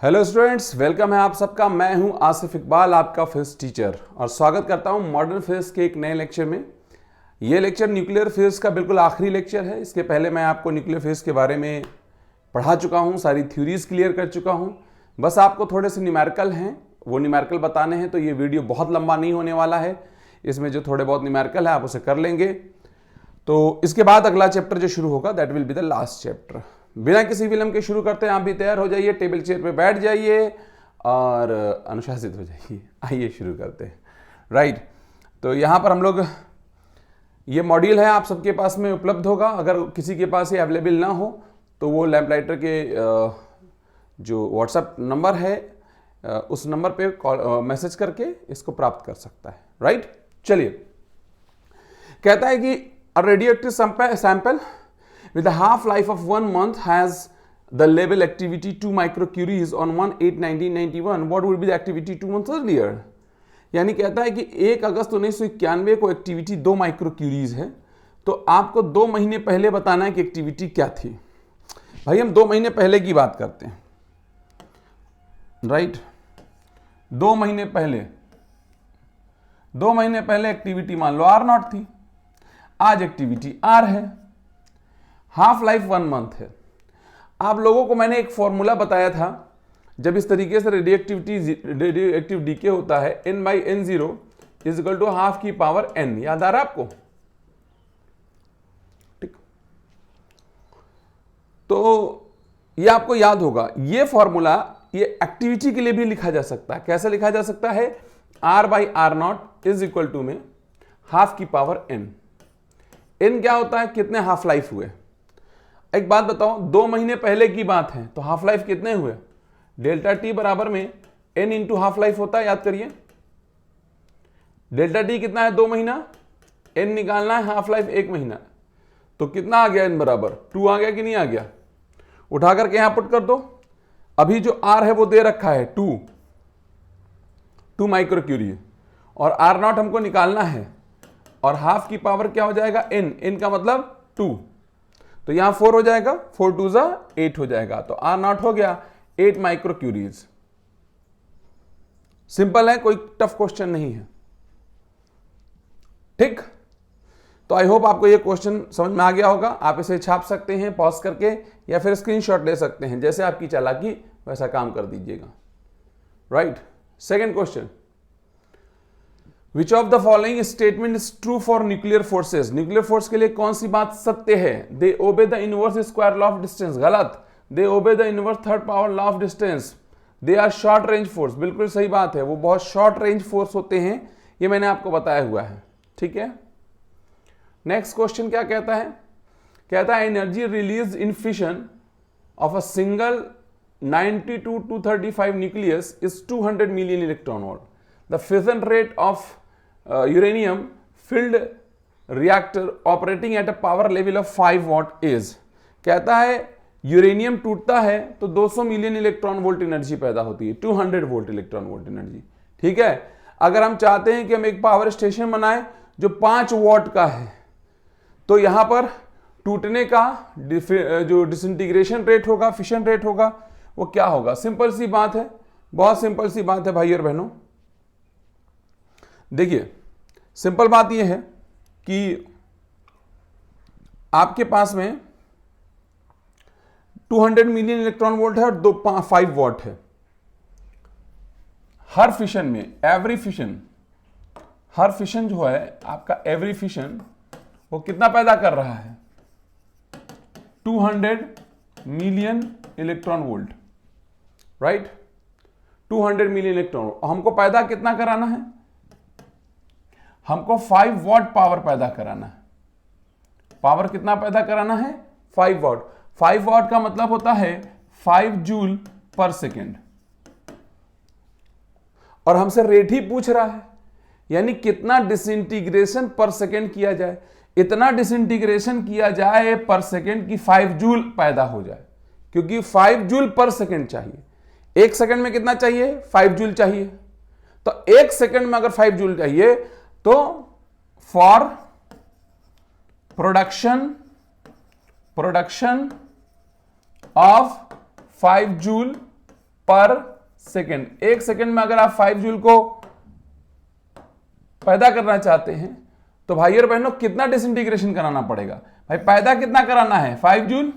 Hello students, welcome है आप सबका। मैं हूं आसिफ इकबाल, आपका फिजिक्स टीचर, और स्वागत करता हूं मॉडर्न फिजिक्स के एक नए लेक्चर में। ये लेक्चर न्यूक्लियर फिजिक्स का बिल्कुल आखिरी लेक्चर है। इसके पहले मैं आपको न्यूक्लियर फिजिक्स के बारे में पढ़ा चुका हूं, सारी थ्योरीज क्लियर कर चुका हूं। बस आपको थोड़े से न्यूमेरिकल हैं, वो न्यूमेरिकल बताने हैं, तो ये वीडियो बहुत लंबा नहीं होने वाला है। इसमें जो थोड़े बहुत न्यूमेरिकल है आप उसे कर लेंगे, तो इसके बाद अगला चैप्टर जो शुरू होगा that will be the last chapter. बिना किसी विलंब के शुरू करते हैं। आप भी तैयार हो जाइए, टेबल चेयर पे बैठ जाइए और अनुशासित हो जाइए। आइए शुरू करते हैं। राइट, तो यहाँ पर हम लोग, ये मॉड्यूल है आप सबके पास में उपलब्ध होगा। अगर किसी के पास ये अवेलेबल ना हो तो वो लैम्पलाइटर के जो व्हाट्सएप नंबर है उस नंबर पे कॉल मैसेज करके इसको प्राप्त कर सकता है। राइट, चलिए। कहता है कि a radioactive sample with a half life of 1 month has the level activity 2 microcuries on 1/8/1991. what would be the activity 2 months earlier? यानी कहता है कि 1 अगस्त 1991 को एक्टिविटी 2 माइक्रोक्यूरीज है, तो आपको 2 महीने पहले बताना है कि एक्टिविटी क्या थी। भाई हम 2 महीने पहले की बात करते हैं। राइट, 2 महीने पहले एक्टिविटी मान लो R0 थी, आज एक्टिविटी R है, हाफ लाइफ 1 मंथ है। आप लोगों को मैंने एक फॉर्मूला बताया था, जब इस तरीके से रेडियोएक्टिव डीके होता है n/n0 is equal to half की पावर n। याद आ रहा है आपको? ठीक, तो ये आपको याद होगा। ये फॉर्मूला ये एक्टिविटी के लिए भी लिखा जा सकता है। कैसे लिखा जा सकता है? R/R0 इज इक्वल टू में हाफ की पावर n। n क्या होता है? कितने हाफ लाइफ हुए। एक बात बताओ, 2 महीने पहले की बात है तो हाफ लाइफ कितने हुए? डेल्टा टी बराबर में n इंटू हाफ लाइफ होता है। याद करिए, डेल्टा टी कितना है? 2 महीना। n निकालना है, हाफ लाइफ 1 महीना, तो कितना आ गया? n बराबर 2 आ गया कि नहीं आ गया? उठा करके यहां पुट कर दो। अभी जो r है वो दे रखा है 2 माइक्रोक्यूरी, और R0 हमको निकालना है, और हाफ की पावर क्या हो जाएगा? n का मतलब 2, तो यहां 4 हो जाएगा, 4 2 जा 8 हो जाएगा, तो R0 हो गया 8 माइक्रोक्यूरीज। सिंपल है, कोई टफ क्वेश्चन नहीं है। ठीक, तो आई होप आपको ये क्वेश्चन समझ में आ गया होगा। आप इसे छाप सकते हैं पॉज करके, या फिर स्क्रीनशॉट ले सकते हैं, जैसे आपकी चालाकी वैसा काम कर दीजिएगा। Right, second question, Which of the following statement is true for nuclear forces? Nuclear force के लिए कौन सी बात सत्य है? They obey the inverse square law of distance। गलत। They obey the inverse third power law of distance। They are short range force। बिल्कुल सही बात है, वो बहुत शॉर्ट रेंज फोर्स होते हैं, ये मैंने आपको बताया हुआ है। ठीक है, नेक्स्ट क्वेश्चन क्या कहता है? कहता है energy release in fission of a single 92-235 nucleus is 200 million electron volt. The fission rate of uranium filled reactor operating at a power level of 5 watt is। कहता है यूरेनियम टूटता है तो 200 मिलियन इलेक्ट्रॉन वोल्ट एनर्जी पैदा होती है, 200 volt electron volt energy. ठीक है, अगर हम चाहते हैं कि हम एक पावर स्टेशन बनाएं जो 5 वॉट का है, तो यहां पर टूटने का जो डिसइंटीग्रेशन रेट होगा, फिशन रेट होगा, वो क्या होगा? सिंपल सी बात है, बहुत सिंपल सी बात है भाई और बहनों। देखिए, सिंपल बात यह है कि आपके पास में 200 मिलियन इलेक्ट्रॉन वोल्ट है और 5 वॉट है। हर फिशन में एवरी फिशन जो है आपका, एवरी फिशन वो कितना पैदा कर रहा है? 200 million electron volt. Right, 200 million electron. हमको पैदा कितना कराना है? हमको 5 वॉट पावर पैदा कराना है। पावर कितना पैदा कराना है? 5 वॉट। 5 वॉट का मतलब होता है 5 जूल पर सेकेंड, और हमसे रेट ही पूछ रहा है, यानी कितना डिसइंटीग्रेशन पर सेकेंड किया जाए। इतना डिसइंटीग्रेशन किया जाए पर सेकेंड की 5 जूल पैदा हो जाए, क्योंकि 5 जूल पर सेकेंड चाहिए। 1 सेकेंड में कितना चाहिए? 5 जूल चाहिए। तो 1 सेकेंड में अगर 5 जूल चाहिए तो फॉर प्रोडक्शन ऑफ 5 जूल पर सेकेंड। एक सेकेंड में अगर आप 5 जूल को पैदा करना चाहते हैं तो भाई और बहनों कितना डिसइंटीग्रेशन कराना पड़ेगा? भाई पैदा कितना कराना है? 5 जूल,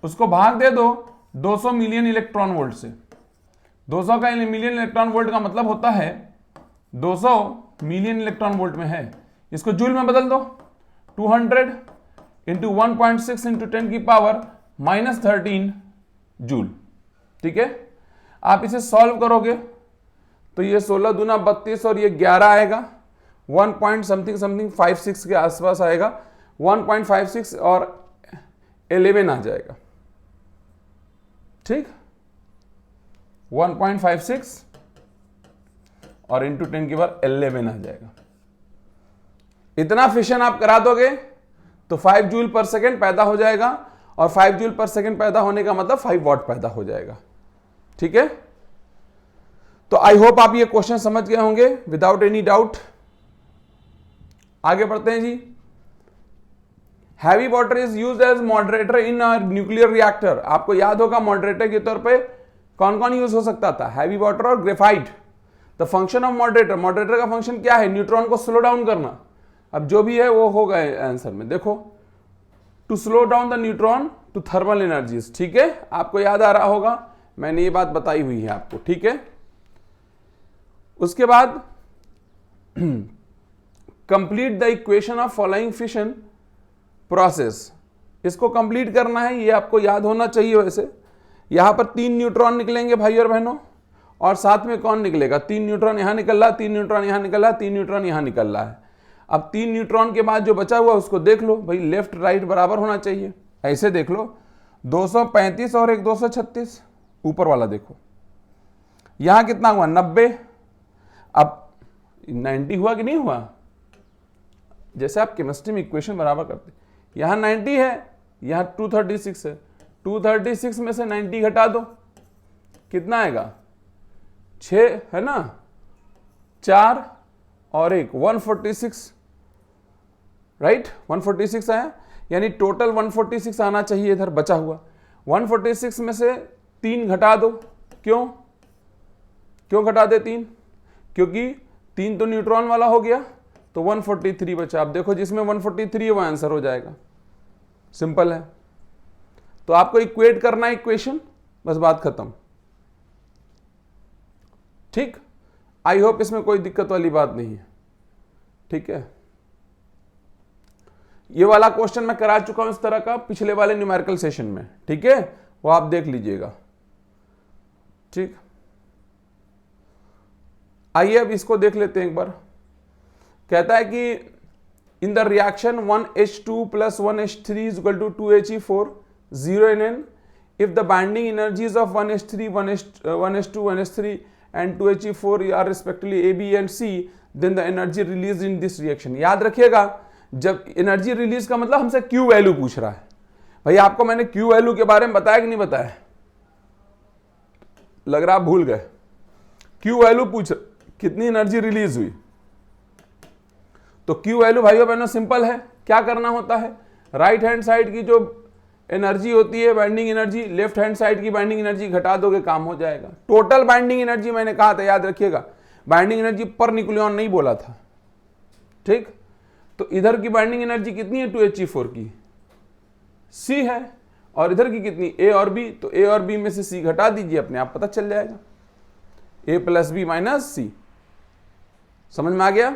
उसको भाग दे दो 200 मिलियन इलेक्ट्रॉन वोल्ट से। 200 का मिलियन इलेक्ट्रॉन वोल्ट का मतलब होता है 200 मिलियन इलेक्ट्रॉन वोल्ट में है, इसको जूल में बदल दो। 200 इंटू 1.6 इंटू 10 की पावर -13 जूल। ठीक है, आप इसे सॉल्व करोगे तो ये 16 दूना 32 और ये 11 आएगा, 1 पॉइंट समथिंग समथिंग 56 के आसपास आएगा, 1.56 और 11 आ जाएगा। ठीक, 1.56 और इंटू 10 की पावर 11 आ जाएगा। इतना फिशन आप करा दोगे तो 5 जूल पर सेकेंड पैदा हो जाएगा, और 5 जूल पर सेकेंड पैदा होने का मतलब 5 वॉट पैदा हो जाएगा। ठीक है, तो आई होप आप ये क्वेश्चन समझ गए होंगे विदाउट एनी डाउट। आगे बढ़ते हैं जी। Heavy water is used as moderator in nuclear reactor. आपको याद होगा मॉडरेटर के तौर पे कौन कौन यूज हो सकता था? हैवी वाटर और graphite. The function of moderator, moderator का फंक्शन क्या है? न्यूट्रॉन को स्लो डाउन करना। अब जो भी है वो होगा आंसर में, देखो, to slow down the neutron to thermal energies. ठीक है, आपको याद आ रहा होगा, मैंने ये बात बताई हुई है आपको। ठीक है, उसके बाद complete the equation of following fission process. इसको कंप्लीट करना है, ये आपको याद होना चाहिए। वैसे यहां पर 3 न्यूट्रॉन निकलेंगे भाई और बहनों, और साथ में कौन निकलेगा? 3 न्यूट्रॉन यहां निकल रहा, 3 न्यूट्रॉन यहां निकल रहा, 3 न्यूट्रॉन यहां निकल रहा है। अब 3 न्यूट्रॉन के बाद जो बचा हुआ उसको देख लो भाई, लेफ्ट राइट बराबर होना चाहिए। ऐसे देख लो, 235 और एक 236। ऊपर वाला देखो, यहां कितना हुआ? 90। अब 90 हुआ कि नहीं हुआ? जैसे आप केमिस्ट्री में इक्वेशन बराबर करते, यहां 90 है, यहां 236 है, 236 में से 90 घटा दो, कितना आएगा? 6 है ना, 4 और एक 146, राइट? 146 आया, यानी टोटल 146 आना चाहिए इधर बचा हुआ। 146 में से 3 घटा दो। क्यों घटा दे 3? क्योंकि 3 तो न्यूट्रॉन वाला हो गया, तो 143 बचा। अब देखो, जिसमें 143 है वो आंसर हो जाएगा। सिंपल है। तो आपको इक्वेट करना है इक्वेशन, बस बात खत्म। ठीक, आई होप इसमें कोई दिक्कत वाली बात नहीं है। ठीक है, ये वाला क्वेश्चन मैं करा चुका हूं इस तरह का पिछले वाले न्यूमेरिकल सेशन में। ठीक है, वो आप देख लीजिएगा। ठीक, आइए अब इसको देख लेते हैं एक बार। कहता है कि इन the reaction 1H2 plus 1H3 is equal to 2He4 0 in N if the binding energies of 1H3 1H2 1H3 and 2He4 are respectively A, B and C, then the energy released in this reaction। याद रखिएगा, जब energy release का मतलब हमसे Q value पूछ रहा है। भाई आपको मैंने Q वैल्यू के बारे में बताया कि नहीं बताया? लग रहा आप भूल गए। Q वैल्यू पूछ कितनी एनर्जी रिलीज हुई, तो Q वैल्यू भाइयों बहनों सिंपल है। क्या करना होता है? राइट हैंड साइड की जो एनर्जी होती है binding energy, left hand side की बाइंडिंग एनर्जी घटा दोगे, काम हो जाएगा। टोटल बाइंडिंग एनर्जी मैंने कहा था, याद रखिएगा, बाइंडिंग एनर्जी पर न्यूक्लियॉन नहीं बोला था। ठीक, तो इधर की बाइंडिंग एनर्जी कितनी है? 2He4 की C है, और इधर की कितनी? A और B। तो A और B में से C घटा दीजिए, अपने आप पता चल जाएगा। A + B - C। समझ में आ गया?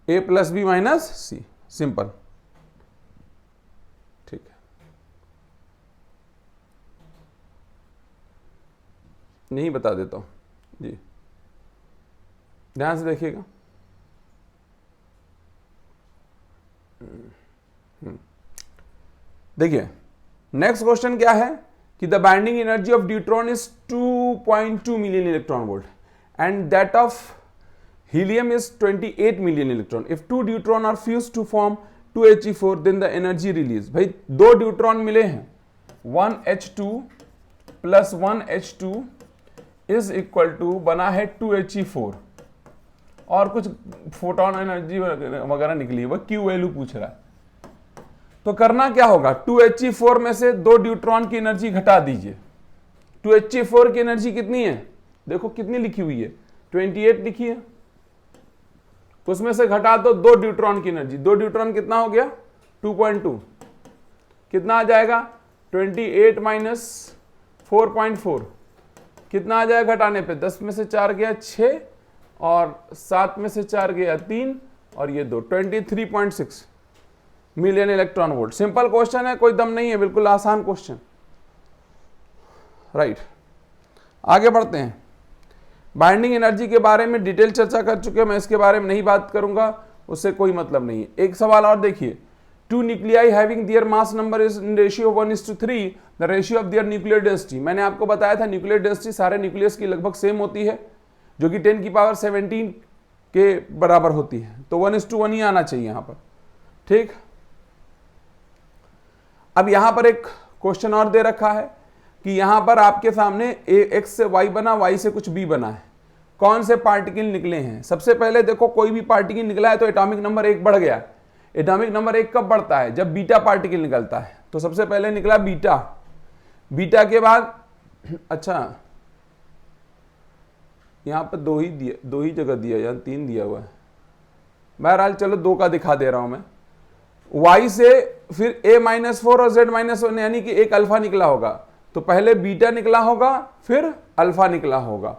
A + B - C, simple. ठीक है, नहीं बता देता हूं जी, ध्यान से देखिएगा। देखिए नेक्स्ट क्वेश्चन क्या है कि the binding energy of deuteron is 2.2 million electron volt and that of helium is 28 million electron. If 2 neutron are fused to form 2He4, then the energy release। भाई 2 न्यूट्रॉन मिले हैं, 1H2 + 1H2 is equal to बना है 2He4, और कुछ photon energy वगैरह निकली है, वह Q वैल्यू पूछ रहा है। तो करना क्या होगा? 2He4 में से 2 न्यूट्रॉन की एनर्जी घटा दीजिए। 2Ha4 की एनर्जी कितनी है, देखो कितनी लिखी हुई है, 28 लिखी है। उसमें से घटा दो 2 ड्यूट्रॉन की एनर्जी, 2 ड्यूट्रॉन कितना हो गया 2.2, कितना आ जाएगा 28 माइनस 4.4, कितना आ जाएगा घटाने पे, 10 में से 4 गया 6 और 7 में से 4 गया 3 और ये 2, 23.6 million electron volt. Simple question है, कोई दम नहीं है, बिल्कुल आसान क्वेश्चन, राइट। आगे बढ़ते हैं। बाइंडिंग एनर्जी के बारे में डिटेल चर्चा कर चुके हैं, मैं इसके बारे में नहीं बात करूंगा, उससे कोई मतलब नहीं है। एक सवाल और देखिए, 2 nuclei having their mass number is in ratio 1:3 the ratio of their nuclear density. मैंने आपको बताया था न्यूक्लियर डेंसिटी सारे न्यूक्लियस की लगभग सेम होती है, जो कि 10 की पावर 17 के बराबर होती है, तो 1:1 ही आना चाहिए यहां पर, ठीक। अब यहां पर एक क्वेश्चन और दे रखा है कि यहां पर आपके सामने एक्स से वाई बना, वाई से कुछ बी बना है, कौन से पार्टिकल निकले हैं। सबसे पहले देखो कोई भी पार्टिकल निकला है तो एटॉमिक नंबर 1 बढ़ गया। एटॉमिक नंबर 1 कब बढ़ता है, जब बीटा पार्टिकल निकलता है। तो सबसे पहले निकला बीटा, बीटा के बाद अच्छा यहां पर 2 ही जगह दिया, यहां 3 दिया हुआ है, बहरहाल चलो 2 का दिखा दे रहा हूं मैं। y से फिर a-4 और z-1 यानी कि एक अल्फा निकला होगा, तो पहले बीटा निकला होगा फिर अल्फा निकला होगा,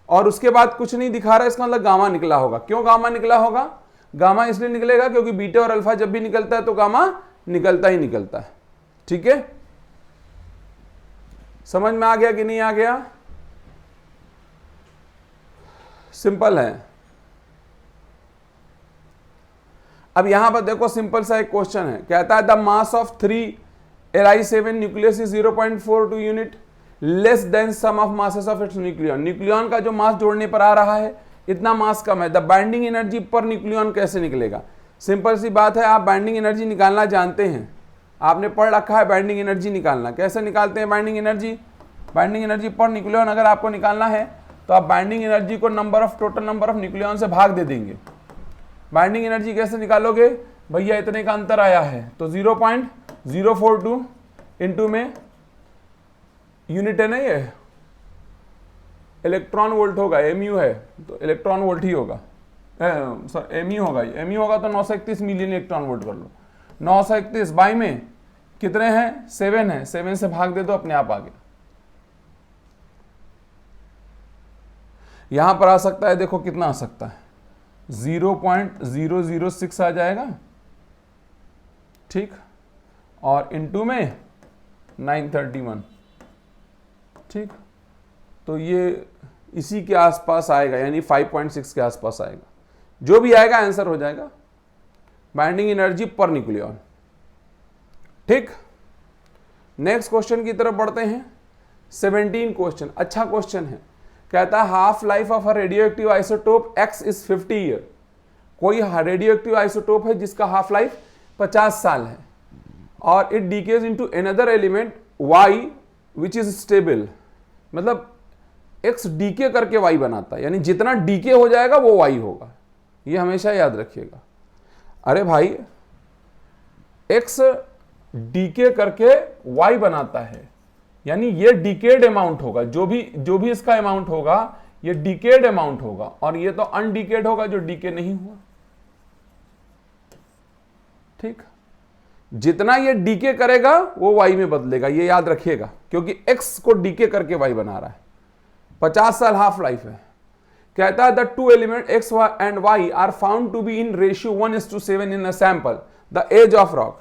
और उसके बाद कुछ नहीं दिखा रहा, इसका मतलब गामा निकला होगा। क्यों गामा निकला होगा, गामा इसलिए निकलेगा क्योंकि बीटा और अल्फा जब भी निकलता है तो गामा निकलता ही निकलता है, ठीक है। समझ में आ गया कि नहीं आ गया, सिंपल है। अब यहां पर देखो सिंपल सा एक क्वेश्चन है, कहता है the mass of 3Li7 nucleus is 0.42 unit less than sum of masses of its nucleon. Nucleon का जो मास जोड़ने पर आ रहा है इतना मास कम है, the binding energy per nucleon कैसे निकलेगा। सिंपल सी बात है, आप बाइंडिंग एनर्जी निकालना जानते हैं, आपने पढ़ रखा है बाइंडिंग एनर्जी निकालना। कैसे निकालते हैं binding energy, binding energy per nucleon अगर आपको निकालना है तो आप बाइंडिंग एनर्जी को टोटल नंबर ऑफ न्यूक्लियन से भाग दे देंगे। बाइंडिंग एनर्जी कैसे निकालोगे, भैया इतने का अंतर आया है तो 0.042 इंटू में यूनिट है ना, ये इलेक्ट्रॉन वोल्ट होगा, एमयू है तो इलेक्ट्रॉन वोल्ट ही होगा, सॉरी एमयू होगा, एमयू होगा तो 931 मिलियन इलेक्ट्रॉन वोल्ट कर लो। 931 बाई में कितने हैं 7 है, 7 से भाग दे दो, अपने आप आ गया। यहां पर आ सकता है, देखो कितना आ सकता है 0.006 आ जाएगा, ठीक, और इनटू में 931, ठीक। तो ये इसी के आसपास आएगा, यानी 5.6 के आसपास आएगा, जो भी आएगा आंसर हो जाएगा बाइंडिंग एनर्जी पर न्यूक्लियन, ठीक। नेक्स्ट क्वेश्चन की तरफ बढ़ते हैं। 17 क्वेश्चन, अच्छा क्वेश्चन है, कहता है half life of a radioactive isotope X is 50 year. कोई रेडियो एक्टिव आइसोटोप है जिसका हाफ लाइफ 50 साल है और it decays into another element Y which is stable, मतलब एक्स डीके करके वाई बनाता है, यानी जितना डीके हो जाएगा वो वाई होगा, ये हमेशा याद रखिएगा। अरे भाई एक्स डीके करके वाई बनाता है, यानी ये डिकेड अमाउंट होगा, जो भी इसका अमाउंट होगा ये डिकेड अमाउंट होगा, और ये तो अनडिकेड होगा जो डीके नहीं हुआ, ठीक। जितना ये डीके करेगा वो वाई में बदलेगा, ये याद रखिएगा, क्योंकि एक्स को डीके करके वाई बना रहा है। 50 साल हाफ लाइफ है। कहता है the two element X and Y are found to be in ratio 1:7 in a sample the age of rock.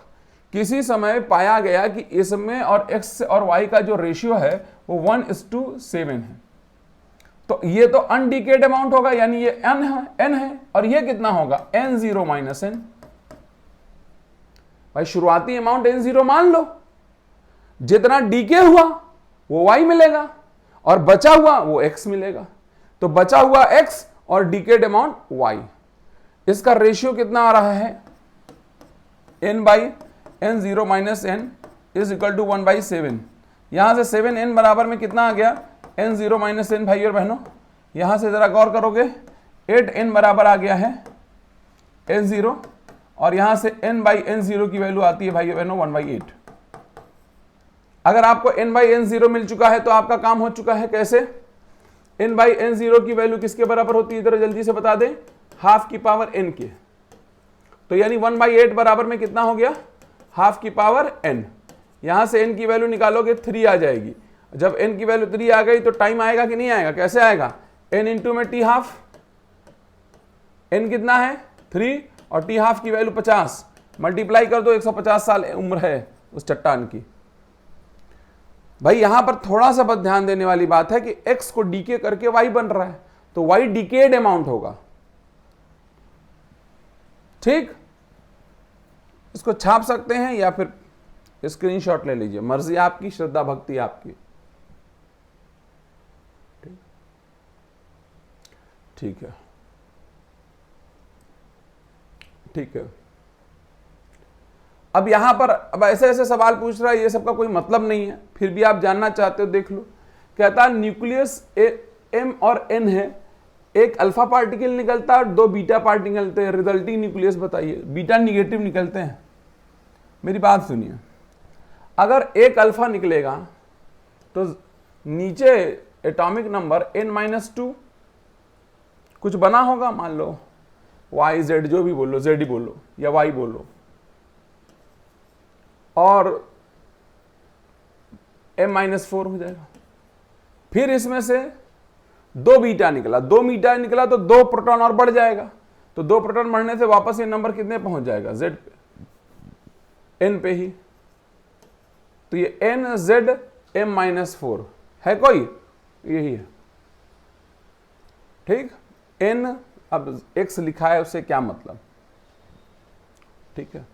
किसी समय पाया गया कि इसमें और एक्स और वाई का जो रेशियो है वो 1:7 है, तो ये तो अनडिकेड अमाउंट होगा, यानी ये n है और ये कितना होगा n0 - n। भाई शुरुआती अमाउंट n0 मान लो, जितना डीके हुआ वो y मिलेगा और बचा हुआ वो x मिलेगा, तो बचा हुआ x और डीकेड अमाउंट y। इसका रेशियो कितना आ रहा है n/n0 - n is equal to 1/7। यहां से 7n बराबर में कितना आ गया n0 - n। भाई और बहनों यहां से जरा गौर करोगे 8n बराबर आ गया है n0, और यहां से n/n0 की वैल्यू आती है भाई बहनों 1/8। अगर आपको n/n0 मिल चुका है तो आपका काम हो चुका है। कैसे? n/n0 की वैल्यू किसके बराबर होती है, इधर जल्दी से बता दें, हाफ की पावर n के। तो यानी 1/8 बराबर में कितना हो गया, हाफ की पावर n। यहां से n की वैल्यू निकालोगे 3 आ जाएगी। जब n की वैल्यू 3 आ गई तो टाइम आएगा कि नहीं आएगा? कैसे आएगा? n इंटू में t हाफ, n कितना है 3 और t हाफ की वैल्यू 50, मल्टीप्लाई कर दो, 150 साल उम्र है उस चट्टान की। भाई यहां पर थोड़ा सा बस ध्यान देने वाली बात है कि x को डीके करके y बन रहा है, तो y डिकेड अमाउंट होगा। ठीक, इसको छाप सकते हैं या फिर स्क्रीनशॉट ले लीजिए, मर्जी आपकी, श्रद्धा भक्ति आपकी। ठीक है, ठीक है। अब यहां पर अब ऐसे ऐसे सवाल पूछ रहा है, ये सबका कोई मतलब नहीं है, फिर भी आप जानना चाहते हो, देख लो। कहता है न्यूक्लियस m और n है, एक अल्फा पार्टिकल निकलता है और 2 बीटा पार्टिकल निकलते हैं, रिजल्टिंग न्यूक्लियस बताइए। बीटा निगेटिव निकलते हैं। मेरी बात सुनिए, अगर एक अल्फा निकलेगा तो नीचे एटॉमिक नंबर n-2 कुछ बना होगा, मान लो y z, जो भी बोलो, z ही बोलो या y बोलो, और m-4 हो जाएगा। फिर इसमें से 2 बीटा निकला, 2 बीटा निकला तो 2 प्रोटॉन और बढ़ जाएगा, तो 2 प्रोटॉन बढ़ने से वापस ये नंबर कितने पहुंच जाएगा, z पे, n पे ही। तो ये n z m-4 है कोई, यही है। ठीक, n अब x लिखा है, उससे क्या मतलब। ठीक है,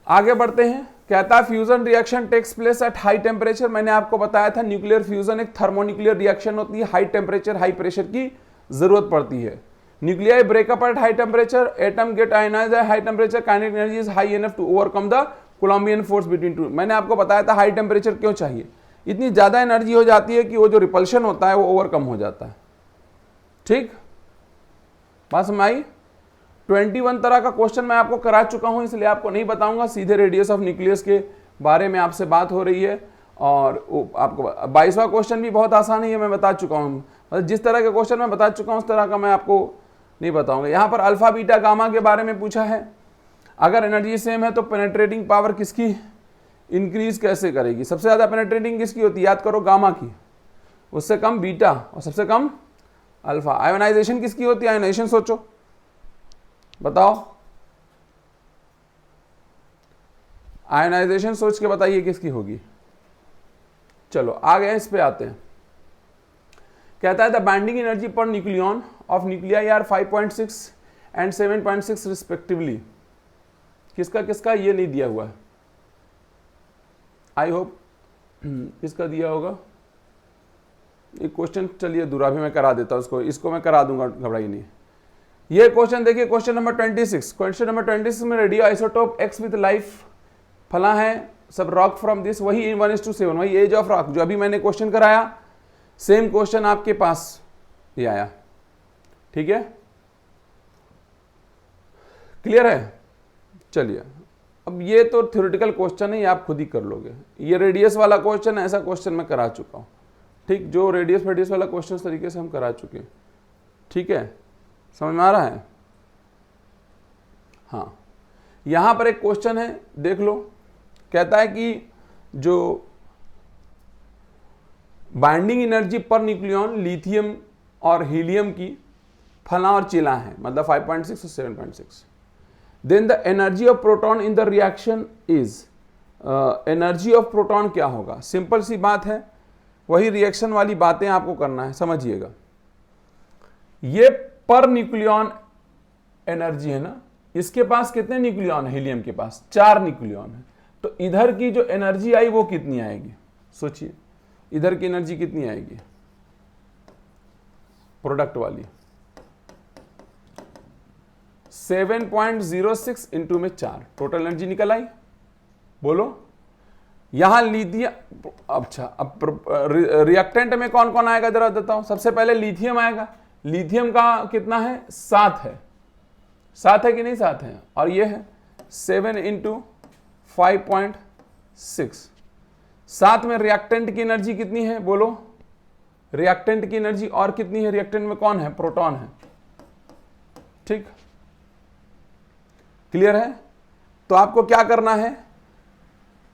आगे बढ़ते हैं। कहता है fusion reaction takes place at high temperature. मैंने आपको बताया था न्यूक्लियर फ्यूजन एक थर्मोन्यूक्लियर रिएक्शन होती है, हाई टेम्परेचर हाई प्रेशर की जरूरत पड़ती है। Nuclei breakup at high temperature, atom get ionised at high temperature, kinetic energy is high enough to overcome the coulombian force between two. मैंने आपको बताया था हाई टेम्परेचर क्यों चाहिए, इतनी ज्यादा एनर्जी हो जाती है कि वो जो रिपल्शन होता है वो ओवरकम हो जाता है। ठीक, बात समझ आई। 21 तरह का क्वेश्चन मैं आपको करा चुका हूं, इसलिए आपको नहीं बताऊंगा, सीधे रेडियस ऑफ न्यूक्लियस के बारे में आपसे बात हो रही है। और आपको 22वां क्वेश्चन भी बहुत आसान है, मैं बता चुका हूं। मतलब जिस तरह के क्वेश्चन मैं बता चुका हूं उस तरह का मैं आपको नहीं बताऊंगा। यहां पर अल्फा बीटा गामा के बारे में पूछा है। अगर एनर्जी सेम है तो पेनेट्रेटिंग पावर किसकी इंक्रीज कैसे करेगी? सबसे ज्यादा पेनेट्रेटिंग किसकी होती है? याद करो, गामा की, उससे कम बीटा और सबसे कम अल्फा। आयोनाइजेशन किसकी होती है? आयोनाइजेशन सोचो, बताओ, आयोनाइजेशन सोच के बताइए किसकी होगी। चलो आगे इस पे आते हैं। कहता है the binding energy per nucleon of nuclei are 5.6 and 7.6 respectively. किसका किसका ये नहीं दिया हुआ है, आई होप किसका दिया होगा ये क्वेश्चन। चलिए दूरा भी मैं करा देता हूं उसको, इसको मैं करा दूंगा, घबराइए नहीं। ये क्वेश्चन देखिए, क्वेश्चन नंबर 26। क्वेश्चन नंबर 26 में radio isotope x with life फला है, सब रॉक फ्रॉम दिस, वही 1:7, वही एज ऑफ रॉक जो अभी मैंने क्वेश्चन कराया, सेम क्वेश्चन आपके पास ये आया। ठीक है, क्लियर है। चलिए, अब ये तो थ्योरेटिकल क्वेश्चन है, ये आप खुद ही कर लोगे। ये रेडियस वाला क्वेश्चन, ऐसा क्वेश्चन मैं करा चुका हूं। ठीक, जो रेडियस वाला क्वेश्चन तरीके से हम करा चुके हैं। ठीक है, समझ में आ रहा है। हाँ, यहां पर एक क्वेश्चन है, देख लो। कहता है कि जो binding energy per nucleon lithium और हीलियम की फला और चिला है, मतलब 5.6 और 7.6, then the energy of proton in the reaction is, energy of proton क्या होगा? सिंपल सी बात है, वही रिएक्शन वाली बातें आपको करना है, समझिएगा। ये पर न्यूक्लियन एनर्जी है ना, इसके पास कितने न्यूक्लियन है? हीलियम के पास 4 न्यूक्लियन है, तो इधर की जो एनर्जी आई वो कितनी आएगी? सोचिए, इधर की एनर्जी कितनी आएगी प्रोडक्ट वाली? 7.06 इंटू में 4, टोटल एनर्जी निकल आई। बोलो, यहां लिथियम, अच्छा अब रिएक्टेंट में कौन कौन आएगा जरा देता हूं। सबसे पहले लिथियम आएगा, लिथियम का कितना है? 7 है, 7 है कि नहीं? 7 है, और ये है 7 इंटू 5.6, 6। साथ में रिएक्टेंट की एनर्जी कितनी है बोलो, रिएक्टेंट की एनर्जी और कितनी है, रिएक्टेंट में कौन है, प्रोटॉन है। ठीक, क्लियर है। तो आपको क्या करना है,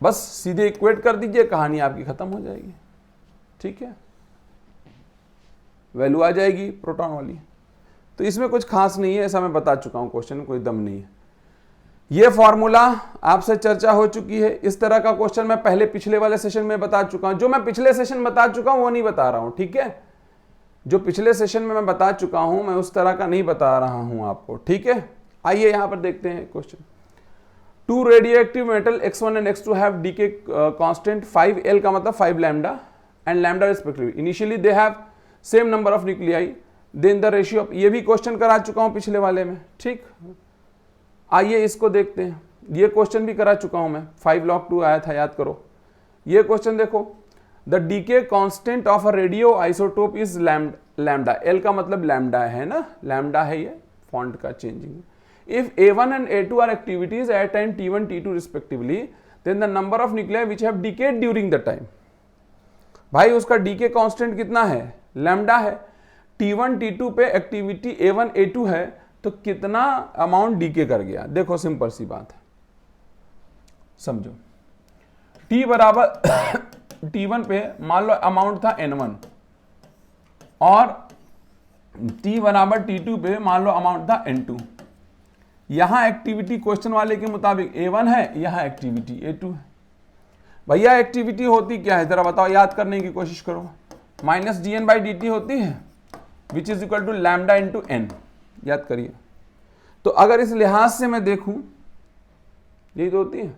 बस सीधे इक्वेट कर दीजिए, कहानी आपकी खत्म हो जाएगी। ठीक है, वैल्यू आ जाएगी प्रोटॉन वाली। तो इसमें कुछ खास नहीं है, ऐसा मैं बता चुका हूं, क्वेश्चन में कोई दम नहीं है। ये फॉर्मूला आपसे चर्चा हो चुकी है। इस तरह का क्वेश्चन मैं पहले पिछले वाले सेशन में बता चुका हूं। जो मैं पिछले सेशन बता चुका हूं वो नहीं बता रहा हूं, ठीक है। जो पिछले सेशन में मैं बता चुका हूं मैं उस तरह का नहीं बता रहा हूं आपको, ठीक है। आइए यहां पर देखते हैं question. Two radioactive metal x1 and x2 have decay constant 5L का मतलब 5 lambda and lambda respectively. Initially they have same number of nuclei, then the ratio of, ये भी क्वेश्चन करा चुका हूं पिछले वाले में, ठीक। आइए इसको देखते हैं। ये क्वेश्चन भी करा चुका हूं मैं, 5 log 2 आया था, याद करो। ये क्वेश्चन देखो, the decay constant of a radio isotope is lambda. L का मतलब लैम्डा है ना, लैम्डा है, ये फॉन्ट का changing. If A1 and A2 are activities at time T1 T2 respectively, then the number of nuclei which have decayed during the time। भाई उसका decay constant कितना है, लैम्डा है। T1 T2 पे एक्टिविटी A1 A2 है, तो कितना amount DK कर गया, देखो सिंपल सी बात है, समझो। T बराबर T1 पे मान लो अमाउंट था N1 और T बराबर T2 पे मान लो अमाउंट था N2। यहां एक्टिविटी क्वेश्चन वाले के मुताबिक A1 है, यहां एक्टिविटी A2 है। भैया एक्टिविटी होती क्या है जरा बताओ, याद करने की कोशिश करो। -dN/dt होती है which is equal to lambda into N, याद करिए। तो अगर इस लिहाज से मैं देखूं, यही तो होती है।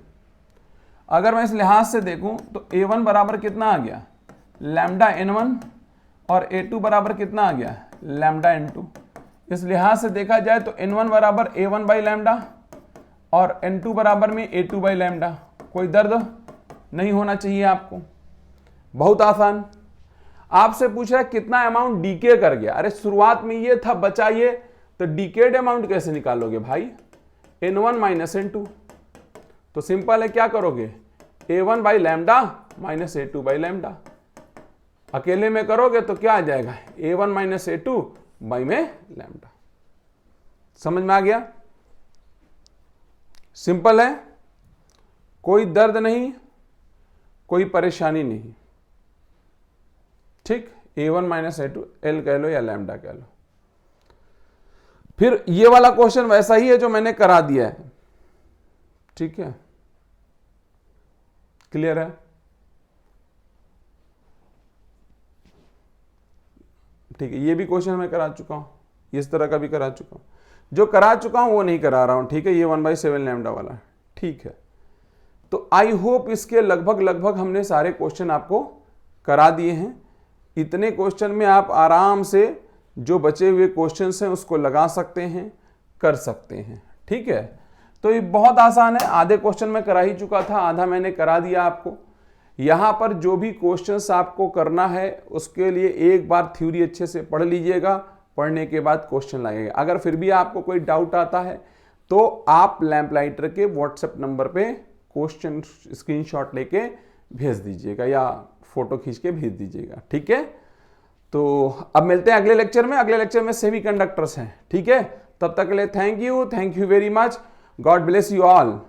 अगर मैं इस लिहाज से देखूं तो A1 बराबर कितना आ गया, लैम्डा N1, और A2 बराबर कितना आ गया, लैम्डा N2। इस लिहाज से देखा जाए तो N1 बराबर A1 बाई लैम्डा और N2 बराबर में A2 बाई लैम्डा। कोई दर्द नहीं होना चाहिए आपको, बहुत आसान। आपसे पूछ रहा है कितना अमाउंट डीके कर गया। अरे शुरुआत में ये था बचाइए, तो डीकेड अमाउंट कैसे निकालोगे भाई, N1 माइनस N2। तो सिंपल है, क्या करोगे, A1 by lambda minus A2 by lambda. अकेले में करोगे तो क्या आ जाएगा, A1 माइनस A2 बाई में लैम्डा। समझ में आ गया, सिंपल है, कोई दर्द नहीं, कोई परेशानी नहीं, ठीक। A1 माइनस A2 L कह लो या लैम्डा कह लो। फिर ये वाला क्वेश्चन वैसा ही है जो मैंने करा दिया है, ठीक है, क्लियर है। ठीक है, ये भी क्वेश्चन मैं करा चुका हूं, इस तरह का भी करा चुका हूं। जो करा चुका हूं वो नहीं करा रहा हूं, ठीक है। ये 1/7 लैम्डा वाला, ठीक है। तो आई होप इसके लगभग हमने सारे क्वेश्चन आपको करा दिए हैं। इतने क्वेश्चन में आप आराम से जो बचे हुए क्वेश्चंस हैं उसको लगा सकते हैं, कर सकते हैं, ठीक है। तो ये बहुत आसान है। आधे क्वेश्चन मैं करा ही चुका था, आधा मैंने करा दिया आपको। यहां पर जो भी क्वेश्चंस आपको करना है उसके लिए एक बार थ्योरी अच्छे से पढ़ लीजिएगा, पढ़ने के बाद क्वेश्चन लगेगा। अगर फिर भी आपको कोई डाउट आता है तो आप लैम्पलाइटर के व्हाट्सएप नंबर पे क्वेश्चन स्क्रीनशॉट लेके भेज दीजिएगा या फोटो खींच के भेज दीजिएगा, ठीक है। तो अब मिलते हैं अगले लेक्चर में। अगले लेक्चर में सेमीकंडक्टर्स हैं, ठीक है। तब तक के लिए thank you very much, God bless you all.